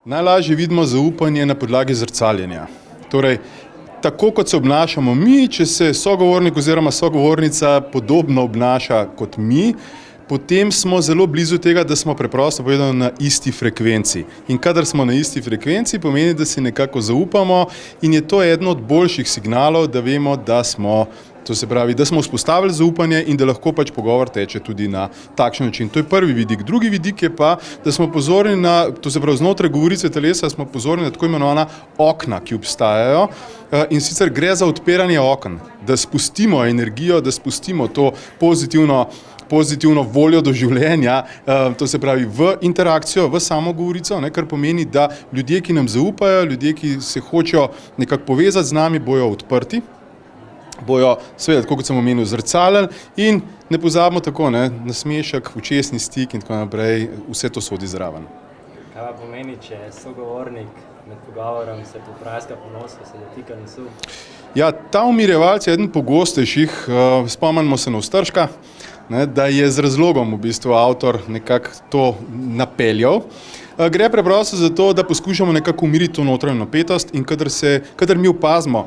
Najlažje vidimo zaupanje na podlagi zrcaljenja. Torej, tako kot se obnašamo mi, če se sogovornik oziroma sogovornica podobno obnaša kot mi, potem smo zelo blizu tega, da smo preprosto povedano na isti frekvenci. In kadar smo na isti frekvenci, pomeni, da si nekako zaupamo in je to eden od boljših signalov, da vemo, da smo, to se pravi, da smo vzpostavili zaupanje in da lahko pač pogovor teče tudi na takšen način. To je prvi vidik. Drugi vidik je pa, da smo pozorni na, to se pravi, znotraj govorice telesa smo pozorni na tako imenovana okna, ki obstajajo, in sicer gre za odpiranje oken, da spustimo energijo, da spustimo to pozitivno voljo do življenja, to se pravi v interakcijo, v samo govorico, kar pomeni, da ljudje, ki nam zaupajo, ljudje, ki se hočejo nekako povezati z nami, bojo odprti, bojo, seveda, tako kot sem omenil, zrcalili in ne pozabimo tako, nasmešek, očesni stik in tako naprej, vse to sodi zraven. Kaj pa pomeni, če sogovornik med pogovorom se popraska po nosu, se dotika nosu? Ja, ta umirjevalec je eden pogostejših, spomnimo se na Ostržka, da je z razlogom v bistvu avtor nekako to napeljal. Gre preprosto za to, da poskušamo nekako umiriti to notranjo napetost in kadar mi opazimo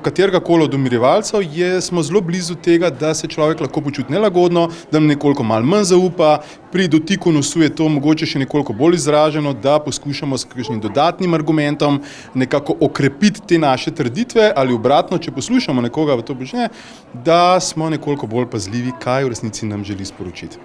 katerega koli od umirjevalcev, smo zelo blizu tega, da se človek lahko počuti nelagodno, da nam nekoliko malo manj zaupa, pri dotiku nosu je to mogoče še nekoliko bolj izraženo, da poskušamo s kakšnim dodatnim argumentom nekako okrepiti te naše trditve ali obratno, če poslušamo nekoga v to počne, da smo nekoliko bolj pazljivi, kaj v resnici nam želi sporočiti.